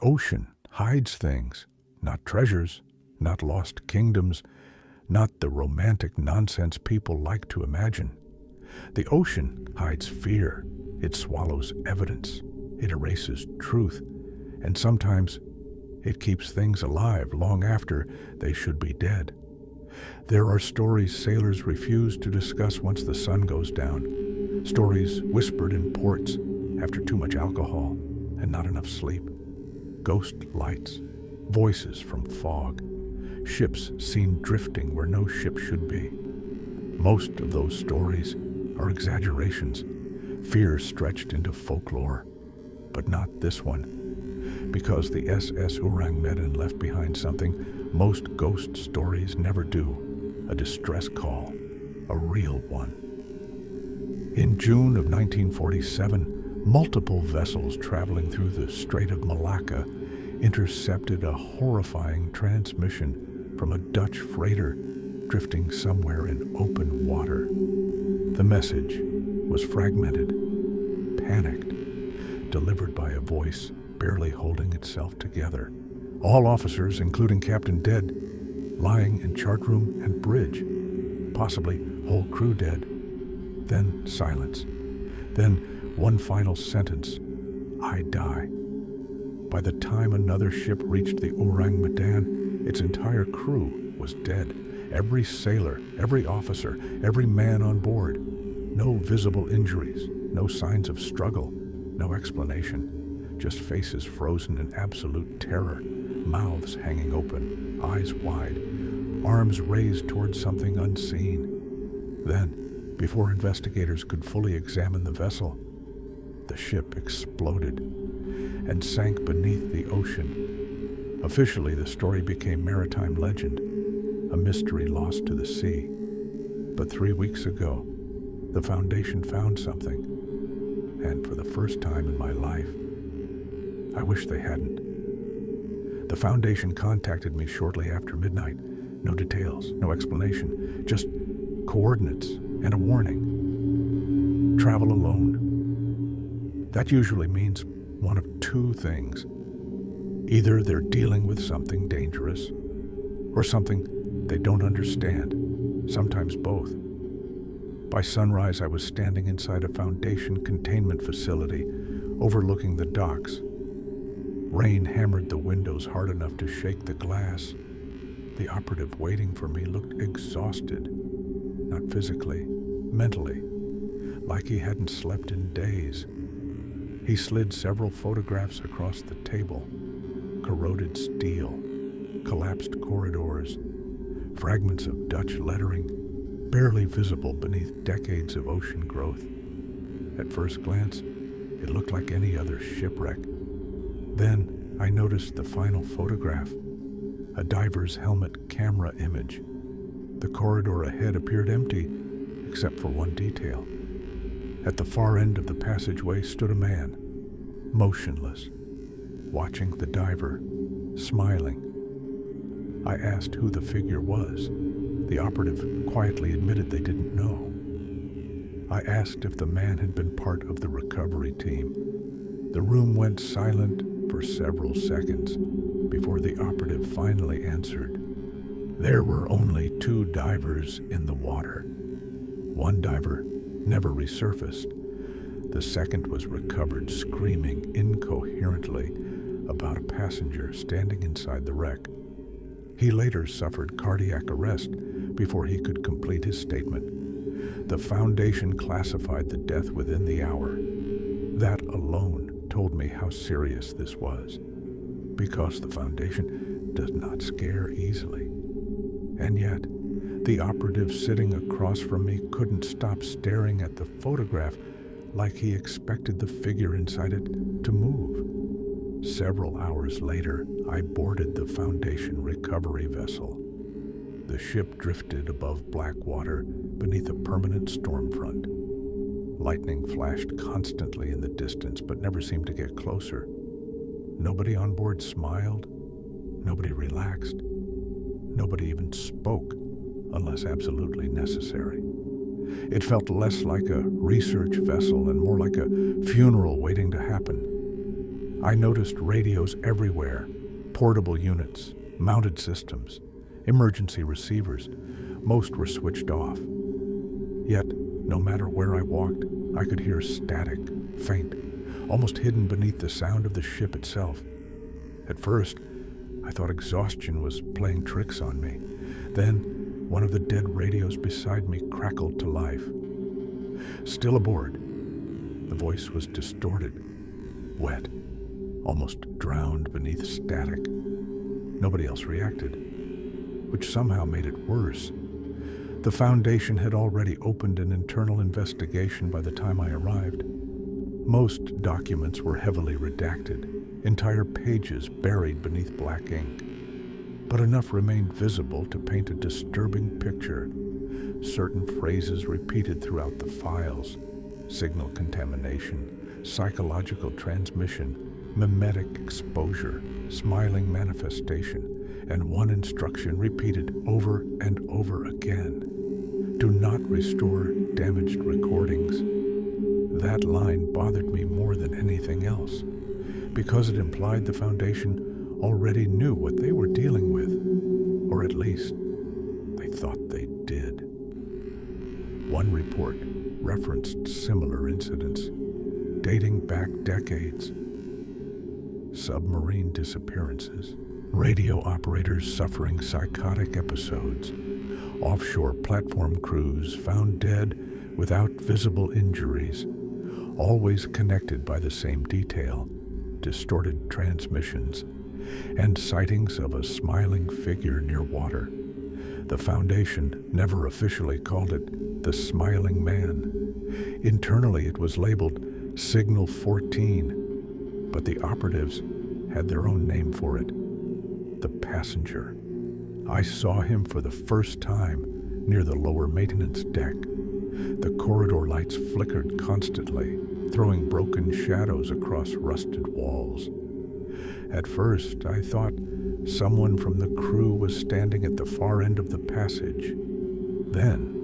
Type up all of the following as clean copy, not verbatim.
ocean hides things, not treasures, not lost kingdoms, not the romantic nonsense people like to imagine. The ocean hides fear. It swallows evidence. It erases truth. And sometimes it keeps things alive long after they should be dead. There are stories sailors refuse to discuss once the sun goes down. Stories whispered in ports after too much alcohol and not enough sleep. Ghost lights, voices from fog, ships seen drifting where no ship should be. Most of those stories are exaggerations, fear stretched into folklore. But not this one. Because the SS Ourang Medan left behind something most ghost stories never do: a distress call, a real one. In June of 1947, multiple vessels traveling through the Strait of Malacca intercepted a horrifying transmission from a Dutch freighter drifting somewhere in open water. The message was fragmented, panicked, delivered by a voice barely holding itself together. All officers, including Captain, dead, lying in chart room and bridge. Possibly whole crew dead. Then silence. Then one final sentence: I die. By the time another ship reached the Ourang Medan, its entire crew was dead. Every sailor, every officer, every man on board. No visible injuries, no signs of struggle, no explanation. Just faces frozen in absolute terror, mouths hanging open, eyes wide, arms raised towards something unseen. Then, before investigators could fully examine the vessel, the ship exploded and sank beneath the ocean. Officially, the story became maritime legend, a mystery lost to the sea. But 3 weeks ago, the Foundation found something, and for the first time in my life, I wish they hadn't. The Foundation contacted me shortly after midnight. No details, no explanation, just coordinates and a warning. Travel alone. That usually means one of two things. Either they're dealing with something dangerous, or something they don't understand, sometimes both. By sunrise, I was standing inside a Foundation containment facility overlooking the docks. Rain hammered the windows hard enough to shake the glass. The operative waiting for me looked exhausted, not physically, mentally, like he hadn't slept in days. He slid several photographs across the table: corroded steel, collapsed corridors, fragments of Dutch lettering, barely visible beneath decades of ocean growth. At first glance, it looked like any other shipwreck. Then I noticed the final photograph, a diver's helmet camera image. The corridor ahead appeared empty, except for one detail. At the far end of the passageway stood a man, motionless, watching the diver, smiling. I asked who the figure was. The operative quietly admitted they didn't know. I asked if the man had been part of the recovery team. The room went silent for several seconds before the operative finally answered. There were only 2 divers in the water. One diver never resurfaced. The second was recovered screaming incoherently about a passenger standing inside the wreck. He later suffered cardiac arrest before he could complete his statement. The Foundation classified the death within the hour. That alone told me how serious this was, because the Foundation does not scare easily. And yet, the operative sitting across from me couldn't stop staring at the photograph like he expected the figure inside it to move. Several hours later, I boarded the Foundation recovery vessel. The ship drifted above black water beneath a permanent storm front. Lightning flashed constantly in the distance, but never seemed to get closer. Nobody on board smiled. Nobody relaxed. Nobody even spoke, unless absolutely necessary. It felt less like a research vessel and more like a funeral waiting to happen. I noticed radios everywhere, portable units, mounted systems, emergency receivers. Most were switched off. Yet, no matter where I walked, I could hear static, faint, almost hidden beneath the sound of the ship itself. At first, I thought exhaustion was playing tricks on me. Then, one of the dead radios beside me crackled to life. "Still aboard." The voice was distorted, wet, almost drowned beneath static. Nobody else reacted, which somehow made it worse. The Foundation had already opened an internal investigation by the time I arrived. Most documents were heavily redacted, entire pages buried beneath black ink. But enough remained visible to paint a disturbing picture. Certain phrases repeated throughout the files: signal contamination, psychological transmission, mimetic exposure, smiling manifestation, and one instruction repeated over and over again: do not restore damaged recordings. That line bothered me more than anything else, because it implied the Foundation already knew what they were dealing with, or at least they thought they did. One report referenced similar incidents, dating back decades. Submarine disappearances, radio operators suffering psychotic episodes, offshore platform crews found dead without visible injuries, always connected by the same detail: distorted transmissions, and sightings of a smiling figure near water. The Foundation never officially called it the Smiling Man. Internally, it was labeled Signal 14, but the operatives had their own name for it: the Passenger. I saw him for the first time near the lower maintenance deck. The corridor lights flickered constantly, throwing broken shadows across rusted walls. At first, I thought someone from the crew was standing at the far end of the passage. Then,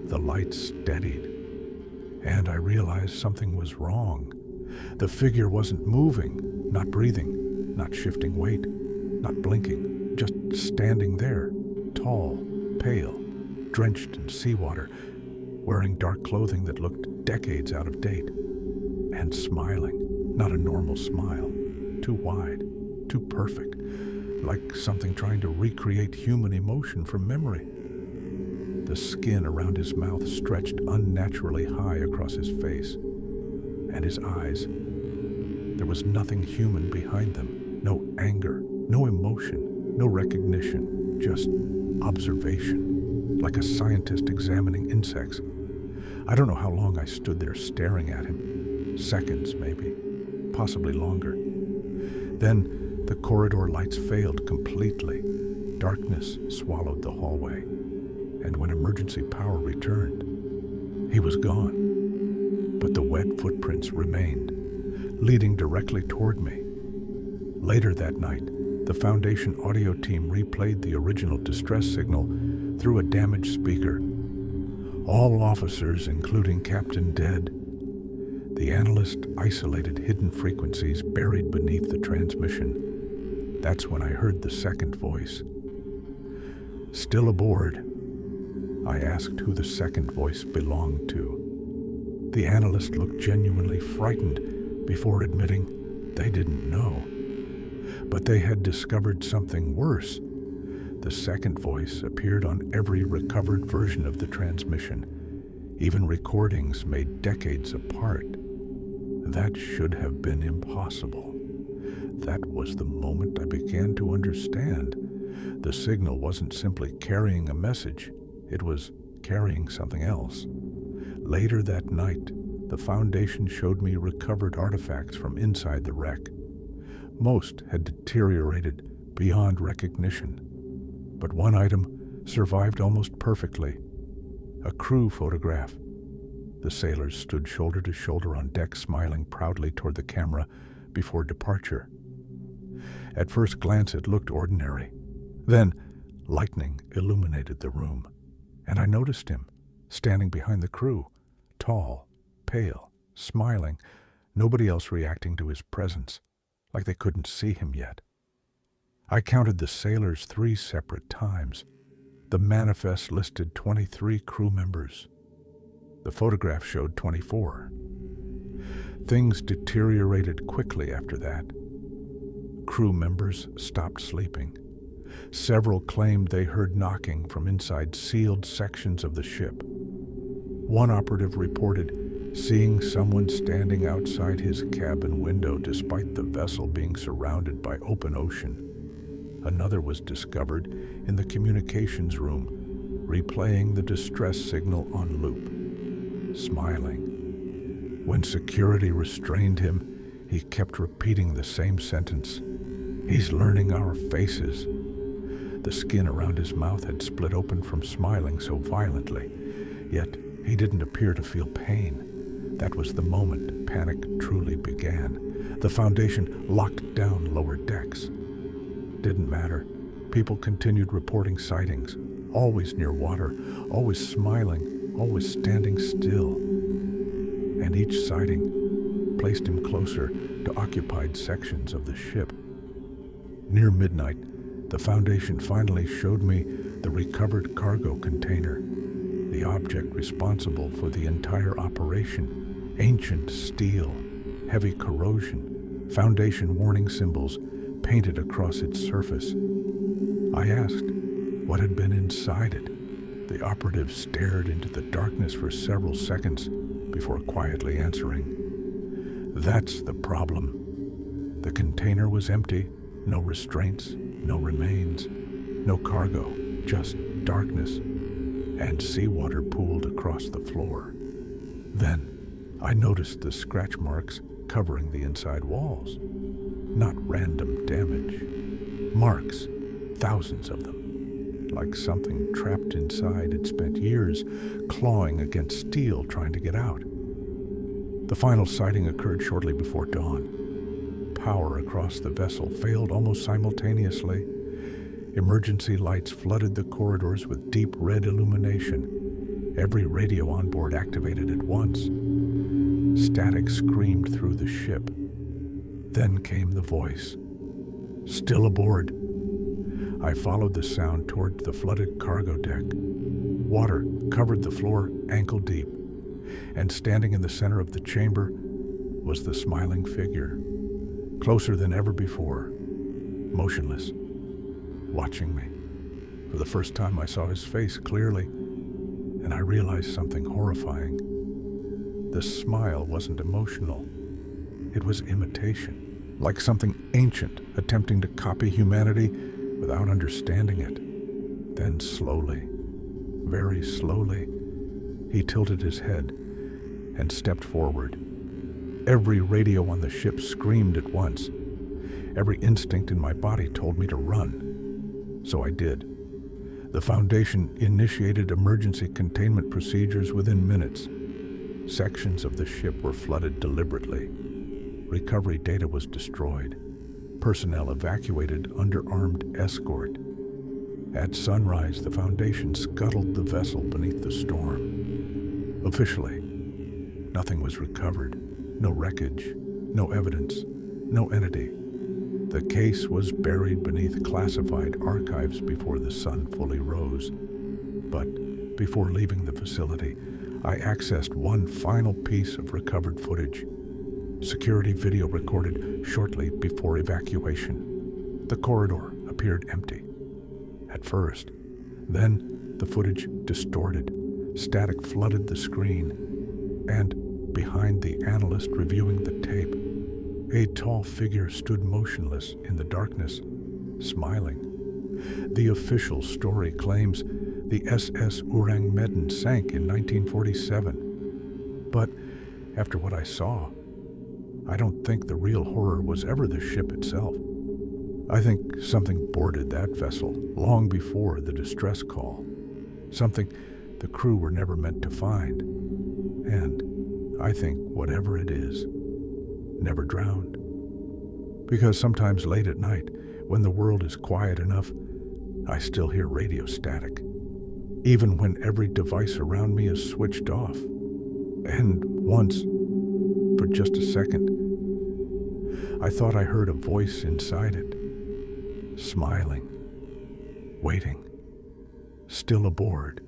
the lights steadied, and I realized something was wrong. The figure wasn't moving, not breathing, not shifting weight, not blinking, just standing there, tall, pale, drenched in seawater, wearing dark clothing that looked decades out of date, and smiling. Not a normal smile, too wide, too perfect, like something trying to recreate human emotion from memory. The skin around his mouth stretched unnaturally high across his face, and his eyes. There was nothing human behind them. No anger, no emotion, no recognition, just observation, like a scientist examining insects. I don't know how long I stood there staring at him. Seconds, maybe, possibly longer. Then the corridor lights failed completely. Darkness swallowed the hallway, and when emergency power returned, he was gone. But the wet footprints remained, leading directly toward me. Later that night, the Foundation audio team replayed the original distress signal through a damaged speaker. All officers, including Captain, dead. The analyst isolated hidden frequencies buried beneath the transmission. That's when I heard the second voice. "Still aboard?" I asked who the second voice belonged to. The analyst looked genuinely frightened before admitting they didn't know. But they had discovered something worse. The second voice appeared on every recovered version of the transmission, even recordings made decades apart. That should have been impossible. That was the moment I began to understand. The signal wasn't simply carrying a message, it was carrying something else. Later that night, the Foundation showed me recovered artifacts from inside the wreck. Most had deteriorated beyond recognition, but one item survived almost perfectly: a crew photograph. The sailors stood shoulder to shoulder on deck, smiling proudly toward the camera before departure. At first glance, it looked ordinary. Then, lightning illuminated the room, and I noticed him, standing behind the crew, tall, pale, smiling, nobody else reacting to his presence, like they couldn't see him yet. I counted the sailors 3 separate times. The manifest listed 23 crew members. The photograph showed 24. Things deteriorated quickly after that. Crew members stopped sleeping. Several claimed they heard knocking from inside sealed sections of the ship. One operative reported seeing someone standing outside his cabin window despite the vessel being surrounded by open ocean. Another was discovered in the communications room, replaying the distress signal on loop, smiling. When security restrained him, he kept repeating the same sentence. "He's learning our faces." The skin around his mouth had split open from smiling so violently, yet he didn't appear to feel pain. That was the moment panic truly began. The Foundation locked down lower decks. Didn't matter. People continued reporting sightings, always near water, always smiling, always standing still. And each sighting placed him closer to occupied sections of the ship. Near midnight, the Foundation finally showed me the recovered cargo container, the object responsible for the entire operation. Ancient steel, heavy corrosion, Foundation warning symbols painted across its surface. I asked what had been inside it. The operative stared into the darkness for several seconds before quietly answering. "That's the problem. The container was empty, no restraints, no remains, no cargo, just darkness, and seawater pooled across the floor." Then I noticed the scratch marks covering the inside walls. Not random damage. Marks, thousands of them, like something trapped inside had spent years clawing against steel trying to get out. The final sighting occurred shortly before dawn. Power across the vessel failed almost simultaneously. Emergency lights flooded the corridors with deep red illumination. Every radio on board activated at once. Static screamed through the ship. Then came the voice. "Still aboard." I followed the sound toward the flooded cargo deck. Water covered the floor ankle deep, and standing in the center of the chamber was the smiling figure, closer than ever before, motionless, watching me. For the first time I saw his face clearly, and I realized something horrifying. The smile wasn't emotional. It was imitation. Like something ancient attempting to copy humanity without understanding it. Then slowly, very slowly, he tilted his head and stepped forward. Every radio on the ship screamed at once. Every instinct in my body told me to run. So I did. The Foundation initiated emergency containment procedures within minutes. Sections of the ship were flooded deliberately. Recovery data was destroyed. Personnel evacuated under armed escort. At sunrise, the Foundation scuttled the vessel beneath the storm. Officially, nothing was recovered. No wreckage, no evidence, no entity. The case was buried beneath classified archives before the sun fully rose. But before leaving the facility, I accessed one final piece of recovered footage. Security video recorded shortly before evacuation. The corridor appeared empty. At first. Then the footage distorted. Static flooded the screen. And behind the analyst reviewing the tape, a tall figure stood motionless in the darkness, smiling. The official story claims the SS Ourang Medan sank in 1947. But after what I saw, I don't think the real horror was ever the ship itself. I think something boarded that vessel long before the distress call. Something the crew were never meant to find. And I think whatever it is, never drowned. Because sometimes late at night, when the world is quiet enough, I still hear radio static, even when every device around me is switched off. And once, for just a second, I thought I heard a voice inside it, smiling, waiting, still aboard.